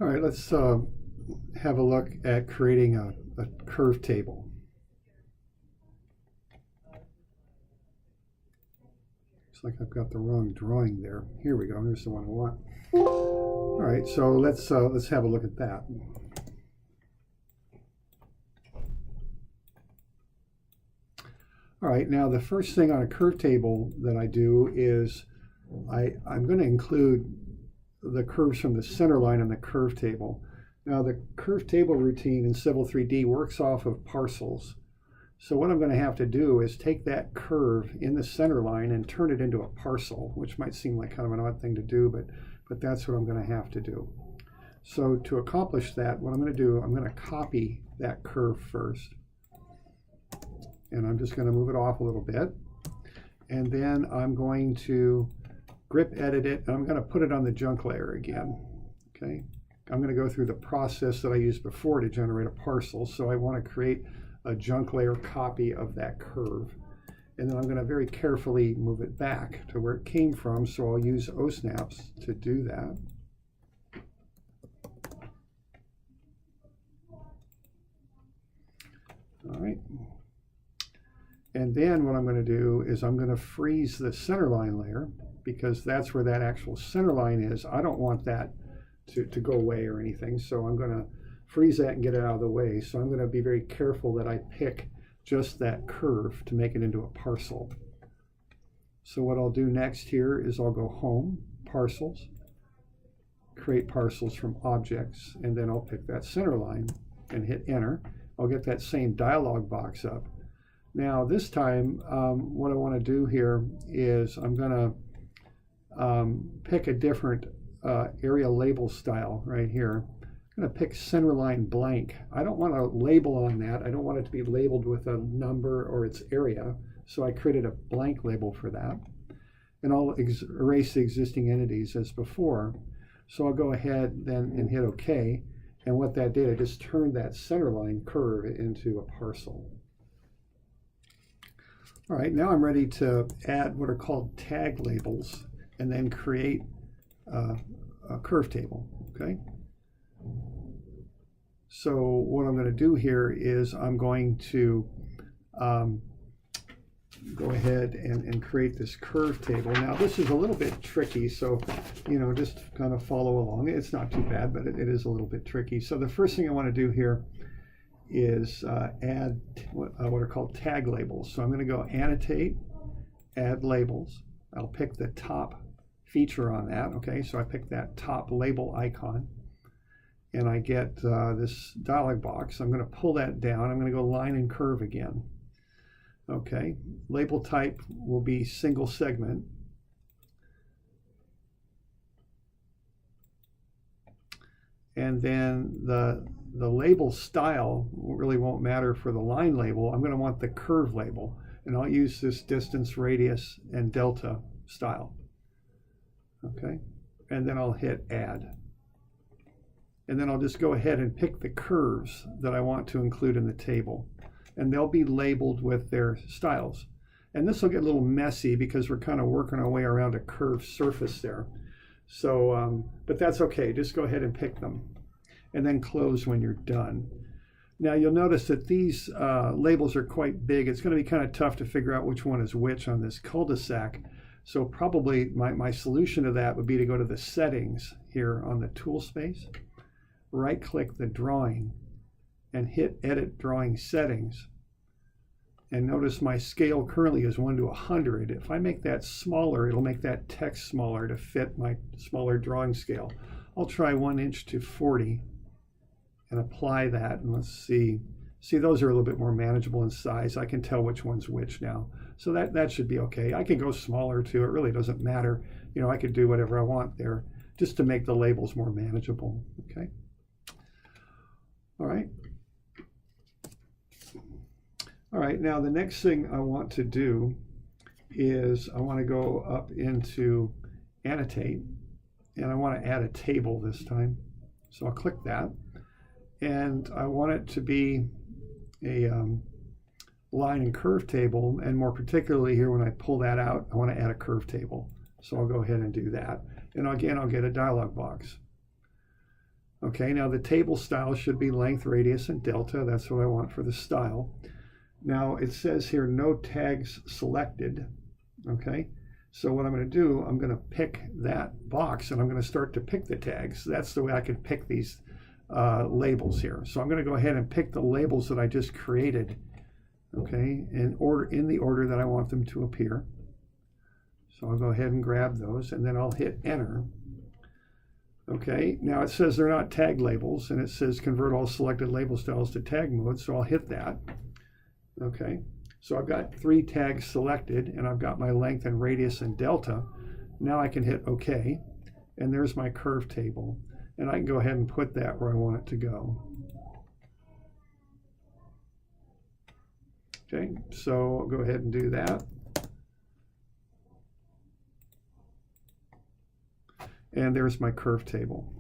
All right, let's have a look at creating a curve table. Looks like I've got the wrong drawing there. Here we go. Here's the one I want. All right, so let's have a look at that. All right, now the first thing on a curve table that I do is I'm going to include the curves from the center line on the curve table. Now the curve table routine in Civil 3D works off of parcels. So what I'm going to have to do is take that curve in the center line and turn it into a parcel, which might seem like kind of an odd thing to do, but that's what I'm going to have to do. So to accomplish that, what I'm going to do, I'm going to copy that curve first. And I'm just going to move it off a little bit. And then I'm going to grip edit it, and I'm going to put it on the junk layer again. Okay, I'm going to go through the process that I used before to generate a parcel. So I want to create a junk layer copy of that curve. And then I'm going to very carefully move it back to where it came from. So I'll use O-snaps to do that. All right. And then what I'm going to do is I'm going to freeze the center line layer, because that's where that actual center line is. I don't want that to go away or anything. So I'm going to freeze that and get it out of the way. So I'm going to be very careful that I pick just that curve to make it into a parcel. So what I'll do next here is I'll go Home, Parcels, create parcels from objects, and then I'll pick that center line and hit enter. I'll get that same dialog box up. Now this time, what I want to do here is I'm going to pick a different area label style right here. I'm going to pick centerline blank. I don't want a label on that. I don't want it to be labeled with a number or its area. So I created a blank label for that. And I'll erase the existing entities as before. So I'll go ahead then and hit OK. And what that did, it just turned that centerline curve into a parcel. All right, now I'm ready to add what are called tag labels and then create a curve table, okay? So what I'm going to do here is I'm going to go ahead and create this curve table. Now this is a little bit tricky, so just kind of follow along. It's not too bad, but it is a little bit tricky. So the first thing I want to do here is add what are called tag labels. So I'm going to go Annotate, Add Labels. I'll pick the top feature on that. Okay, so I pick that top label icon, and I get this dialog box. I'm going to pull that down. I'm going to go Line and Curve again. Okay, label type will be single segment. And then the label style really won't matter for the line label. I'm going to want the curve label, and I'll use this distance, radius, and delta style. Okay, and then I'll hit Add. And then I'll just go ahead and pick the curves that I want to include in the table, and they'll be labeled with their styles. And this will get a little messy because we're kind of working our way around a curved surface there. So, but that's okay. Just go ahead and pick them and then close when you're done. Now you'll notice that these labels are quite big. It's going to be kind of tough to figure out which one is which on this cul-de-sac. So probably my solution to that would be to go to the settings here on the tool space, right click the drawing and hit Edit Drawing Settings. And notice my scale currently is 1 to 100. If I make that smaller, it'll make that text smaller to fit my smaller drawing scale. I'll try 1 inch to 40 and apply that. And let's see. See, those are a little bit more manageable in size. I can tell which one's which now. So that should be okay. I can go smaller too. It really doesn't matter. I could do whatever I want there just to make the labels more manageable. Okay. All right. All right, now the next thing I want to do is I want to go up into Annotate, and I want to add a table this time. So I'll click that, and I want it to be a line and curve table, and more particularly here when I pull that out, I want to add a curve table. So I'll go ahead and do that. And again, I'll get a dialog box. Okay, now the table style should be length, radius, and delta. That's what I want for the style. Now it says here no tags selected. Okay, so what I'm going to do, I'm going to pick that box and I'm going to start to pick the tags. That's the way I can pick these labels here. So I'm going to go ahead and pick the labels that I just created, okay, in the order that I want them to appear. So I'll go ahead and grab those and then I'll hit enter. Okay, now it says they're not tag labels and it says convert all selected label styles to tag mode, so I'll hit that. Okay, so I've got 3 tags selected and I've got my length and radius and delta. Now I can hit OK, and there's my curve table, and I can go ahead and put that where I want it to go. Okay, so I'll go ahead and do that. And there's my curve table.